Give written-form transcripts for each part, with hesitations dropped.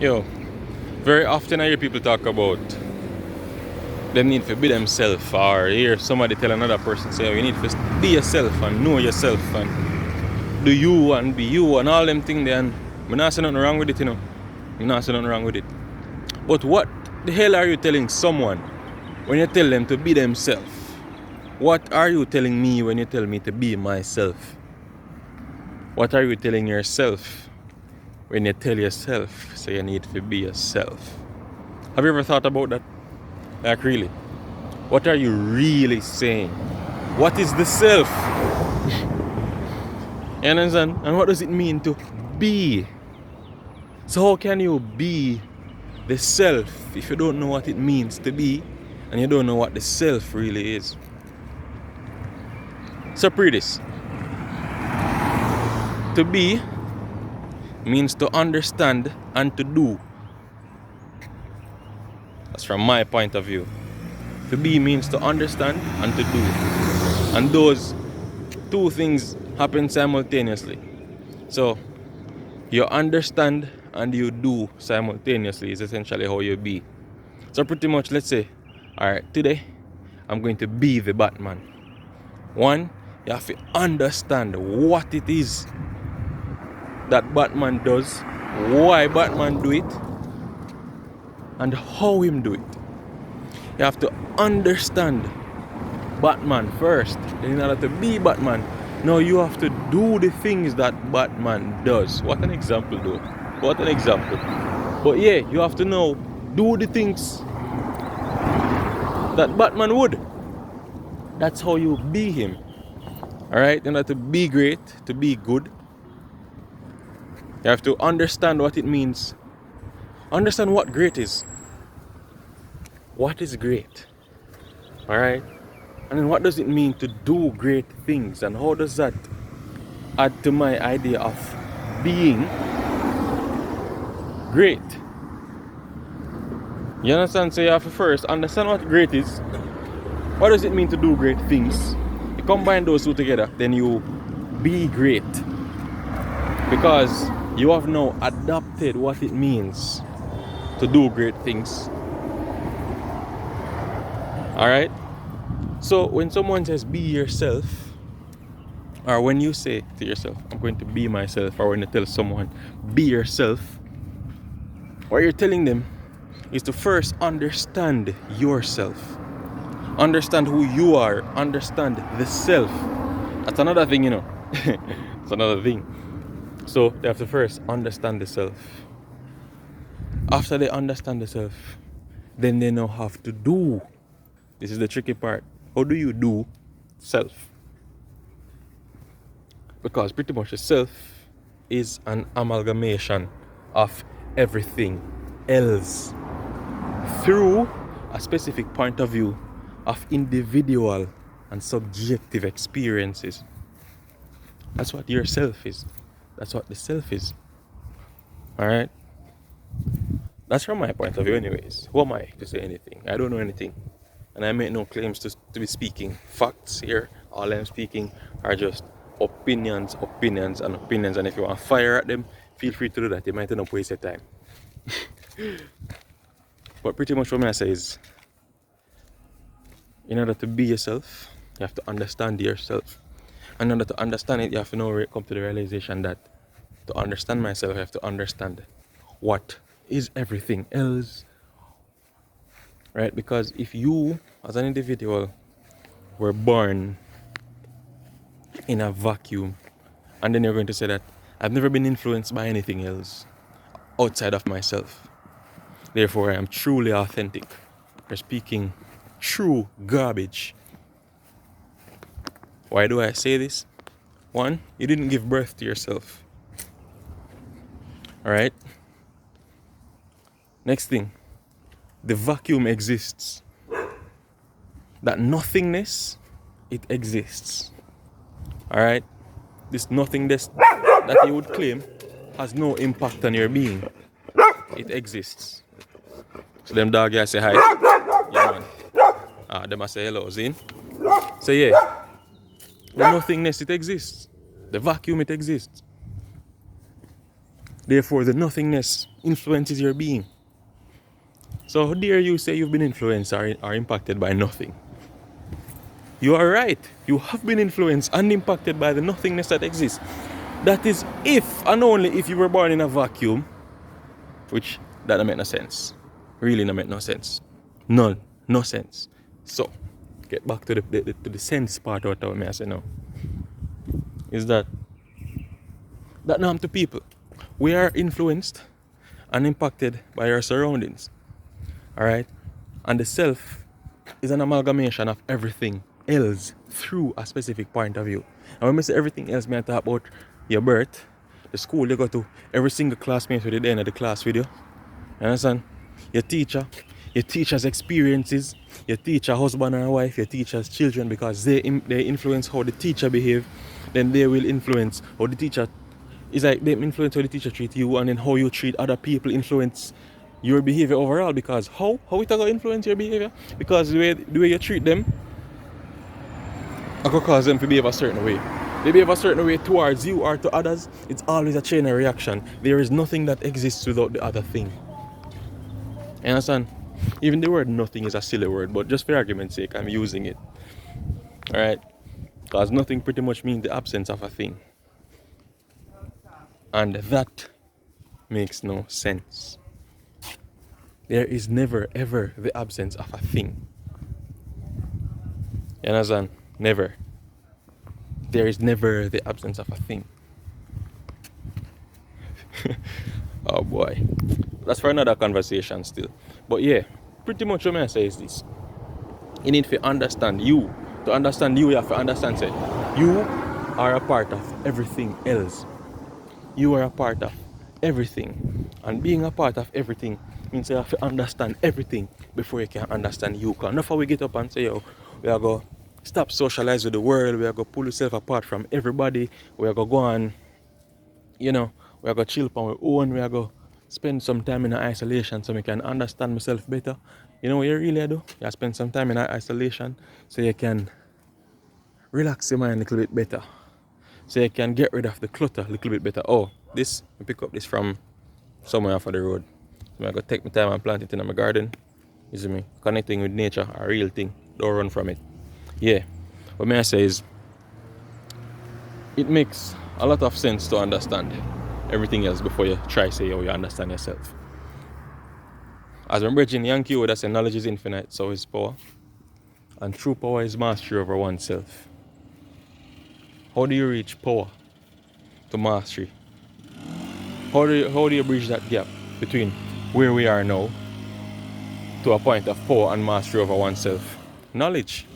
Yo, very often I hear people talk about them need to be themselves, or hear somebody tell another person say, oh, you need to be yourself and know yourself and do you and be you and all them things there. And I'm not saying nothing wrong with it, you know. I'm not saying nothing wrong with it. But what the hell are you telling someone when you tell them to be themselves? What are you telling me when you tell me to be myself? What are you telling yourself when you tell yourself so you need to be yourself? Have you ever thought about that? Like really? What are you really saying? What is the self? You understand? And what does it mean to be? So how can you be the self if you don't know what it means to be and you don't know what the self really is? So this. To be means to understand and to do. That's from my point of view. To be means to understand and to do. And those two things happen simultaneously. So you understand and you do simultaneously is essentially how you be. So pretty much, let's say, alright, today I'm going to be the Batman. One, you have to understand what it is that Batman does, why Batman do it, and how him do it. You have to understand Batman first. In order to be Batman, now you have to do the things that Batman does. What an example though. What an example. But yeah, you have to know, do the things that Batman would. That's how you be him. Alright? In order to be great, to be good, you have to understand what it means. Understand what great is. What is great? Alright? And then what does it mean to do great things? And how does that add to my idea of being great? You understand? So you have to first understand what great is. What does it mean to do great things? You combine those two together, then you be great. Because you have now adopted what it means to do great things. Alright? So when someone says be yourself, or when you say to yourself, I'm going to be myself, or when you tell someone, be yourself, what you're telling them is to first understand yourself. Understand who you are. Understand the self. That's another thing, you know. It's another thing. So they have to first understand the self. After they understand the self, then they now have to do. This is the tricky part. How do you do self? Because pretty much the self is an amalgamation of everything else through a specific point of view of individual and subjective experiences. That's what your self is. That's what the self is. Alright? That's from my point of view anyways. Who am I to say anything? I don't know anything. And I make no claims to be speaking facts here. All I'm speaking are just opinions. And if you want to fire at them, feel free to do that. You might end up wasting time. But pretty much what I say is, in order to be yourself, you have to understand yourself. And in order to understand it, you have to now come to the realization that to understand myself, I have to understand what is everything else. Right? Because if you, as an individual, were born in a vacuum, and then you're going to say that I've never been influenced by anything else outside of myself, therefore I am truly authentic. You're speaking true garbage. Why do I say this? One, you didn't give birth to yourself. Alright? Next thing, the vacuum exists. That nothingness, it exists. Alright? This nothingness that you would claim has no impact on your being. It exists. So them dog guys say hi. Yeah man. Them I say hello, Zin. So yeah. The nothingness, it exists. The vacuum, it exists. Therefore, the nothingness influences your being. So how dare you say you've been influenced or impacted by nothing? You are right. You have been influenced and impacted by the nothingness that exists. That is if and only if you were born in a vacuum, which that don't make no sense. Really don't make no sense. None. No sense. So, get back to the sense part of what I say now. Is that not to people. We are influenced and impacted by our surroundings. Alright? And the self is an amalgamation of everything else through a specific point of view. And when I say everything else, I talk about your birth, the school you go to, every single classmate with you at the end of the class with you. You understand? Your teacher, your teacher's experiences, your teacher husband or wife, your teacher's children, because they influence how the teacher behave, then they will influence how the teacher. It's like they influence how the teacher treat you, and then how you treat other people influence your behavior overall. Because how it gonna influence your behavior? Because the way you treat them, I could cause them to behave a certain way. They behave a certain way towards you or to others. It's always a chain of reaction. There is nothing that exists without the other thing. You understand? Even the word nothing is a silly word, but just for argument's sake, I'm using it. Alright? Because nothing pretty much means the absence of a thing. And that makes no sense. There is never ever the absence of a thing. You understand? Never. There is never the absence of a thing. Oh boy. That's for another conversation still. But yeah, pretty much what I say is this. You need to understand you. To understand you, you have to understand say, you are a part of everything else. You are a part of everything. And being a part of everything means you have to understand everything before you can understand you. Because enough we get up and say, yo, we are going to stop socialize with the world, we are going to pull yourself apart from everybody, we are going to go on, we are going to chill on our own, we are going to spend some time in isolation so we can understand myself better. You know what you really do? You spend some time in isolation so you can relax your mind a little bit better. So you can get rid of the clutter a little bit better. Oh, this, I pick up this from somewhere off of the road. So I'm going to take my time and plant it in my garden. You see me? Connecting with nature, a real thing. Don't run from it. Yeah. What may I say is, it makes a lot of sense to understand everything else before you try to say, oh, you understand yourself. As I'm bridging Yankee would say, knowledge is infinite, so is power. And true power is mastery over oneself. How do you reach power to mastery? How do you bridge that gap between where we are now to a point of power and mastery over oneself? Knowledge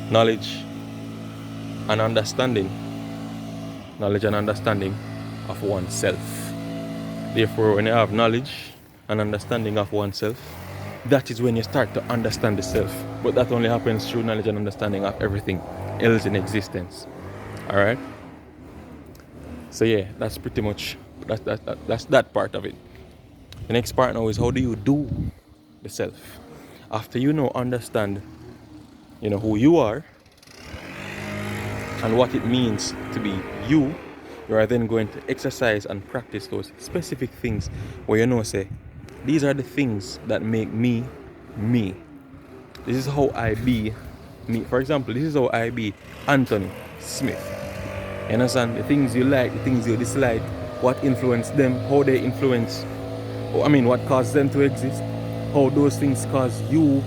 and understanding. Knowledge and understanding of oneself. Therefore, when you have knowledge and understanding of oneself, that is when you start to understand the self. But that only happens through knowledge and understanding of everything else in existence. Alright? So yeah, that's pretty much that's that part of it. The next part now is, how do you do the self? After you understand who you are and what it means to be you are then going to exercise and practice those specific things where say, these are the things that make me me. This is how I be me. For example, this is how I be Anthony Smith. You understand? The things you like, the things you dislike, what influence them, how they influence, what caused them to exist, how those things cause you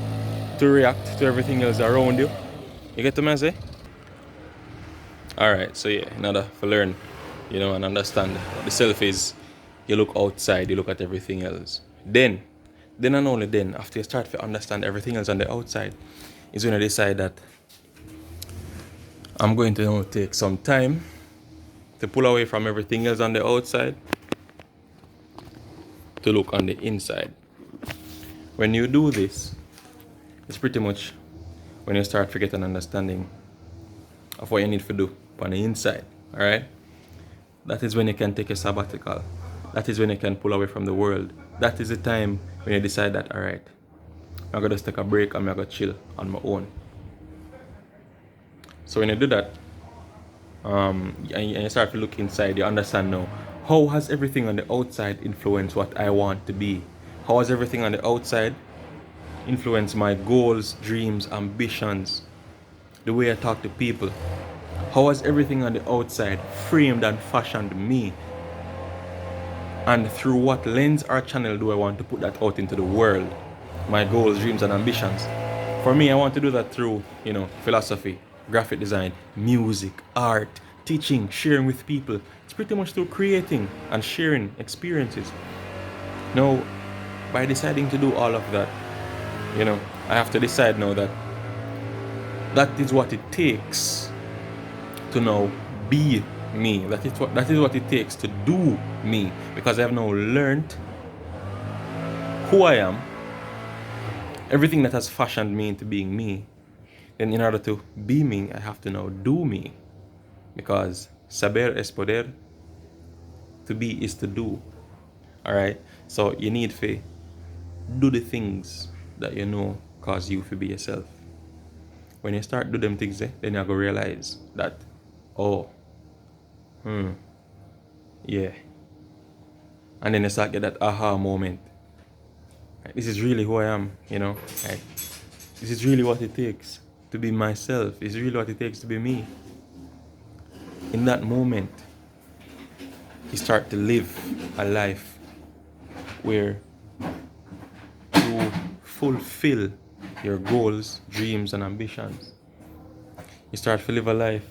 to react to everything else around you. You get what I say? Alright, so yeah, in order to learn, and understand what the self is, you look outside, you look at everything else. Then and only then, after you start to understand everything else on the outside, is when you decide that I'm going to now take some time to pull away from everything else on the outside to look on the inside. When you do this, it's pretty much when you start to get an understanding of what you need to do on the inside. Alright? That is when you can take a sabbatical. That is when you can pull away from the world. That is the time when you decide that, alright, I'm going to just take a break and I'm going to chill on my own. So when you do that, and you start to look inside, you understand now How has everything on the outside influenced what I want to be? How has everything on the outside influenced my goals, dreams, ambitions, the way I talk to people? How has everything on the outside framed and fashioned me? And through what lens or channel do I want to put that out into the world? My goals, dreams, and ambitions. For me, I want to do that through, philosophy, graphic design, music, art, teaching, sharing with people. It's pretty much through creating and sharing experiences. Now, by deciding to do all of that, I have to decide now that that is what it takes to now be me. That is what it takes to do me. Because I have now learned who I am, everything that has fashioned me into being me. Then in order to be me, I have to now do me. Because saber es poder, to be is to do. Alright? So you need to do the things that you know cause you to be yourself. When you start do them things, then you're going to realize that, yeah. And then you start get that aha moment. Like, this is really who I am, Like, this is really what it takes to be myself. This is really what it takes to be me. In that moment, you start to live a life where you fulfill your goals, dreams, and ambitions. You start to live a life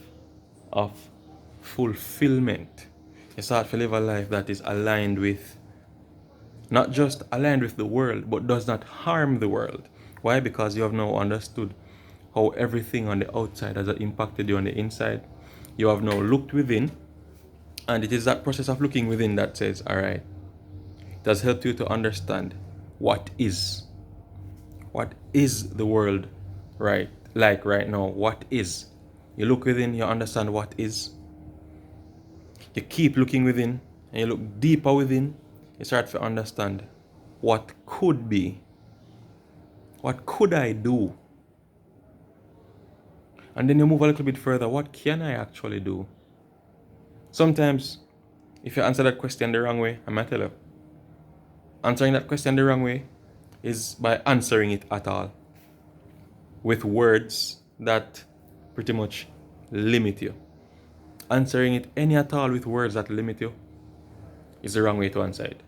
of fulfillment. You start to live a life that is aligned with, not just aligned with the world, but does not harm the world. Why? Because you have now understood how everything on the outside has impacted you on the inside. You have now looked within, and it is that process of looking within that says, all right, it has helped you to understand what is. What is the world right now? What is? You look within, you understand what is. You keep looking within, and you look deeper within, you start to understand what could be. What could I do? And then you move a little bit further. What can I actually do? Sometimes, if you answer that question the wrong way, I might tell you, answering that question the wrong way is by answering it at all with words that pretty much limit you. Answering it any at all with words that limit you is the wrong way to answer it.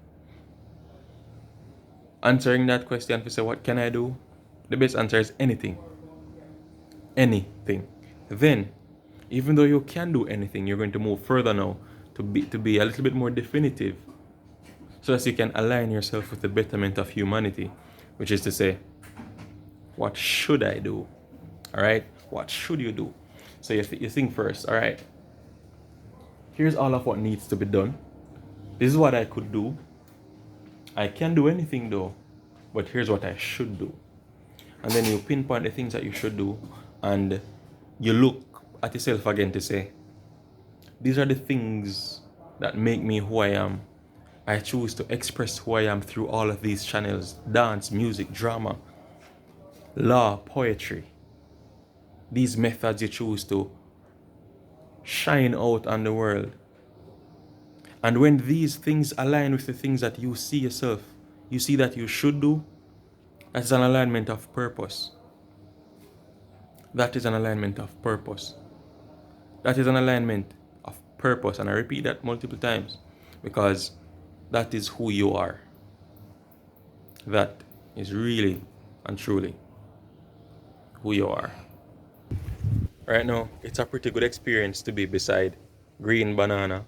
Answering that question to say, what can I do? The best answer is anything. Anything. Then, even though you can do anything, you're going to move further now to be a little bit more definitive, so that you can align yourself with the betterment of humanity, which is to say, what should I do? All right? What should you do? So you think first, all right, here's all of what needs to be done. This is what I could do. I can't do anything though, but here's what I should do. And then you pinpoint the things that you should do, and you look at yourself again to say, these are the things that make me who I am. I choose to express who I am through all of these channels: dance, music, drama, law, poetry. These methods you choose to shine out on the world. And when these things align with the things that you see yourself, you see that you should do, that's an alignment of purpose. That is an alignment of purpose. That is an alignment of purpose. And I repeat that multiple times because that is who you are. That is really and truly who you are. Right now, it's a pretty good experience to be beside Green Banana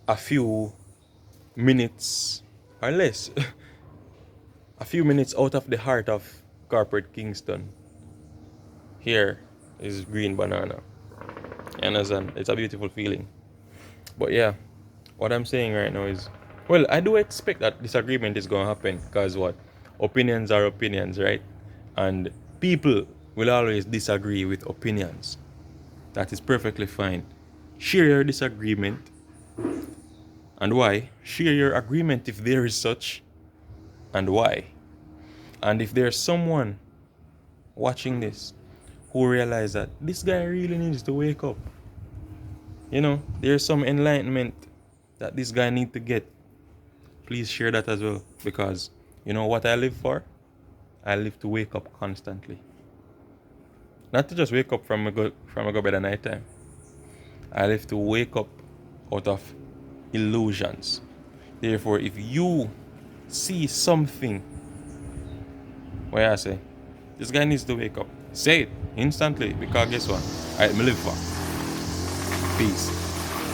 a few minutes or less, a few minutes out of the heart of corporate Kingston. Here is Green Banana. You understand? It's a beautiful feeling. But yeah, what I'm saying right now is, well, I do expect that disagreement is going to happen because what? Opinions are opinions, right? And people will always disagree with opinions. That is perfectly fine. Share your disagreement. And why? Share your agreement if there is such, and why. And if there's someone watching this who realizes that this guy really needs to wake up, there's some enlightenment that this guy need to get, please share that as well. Because you know what I live for? I live to wake up constantly. Not to just wake up from a go bed at night time. I live to wake up out of illusions. Therefore, if you see something where I say, this guy needs to wake up, say it instantly, because guess what? I live for. Peace.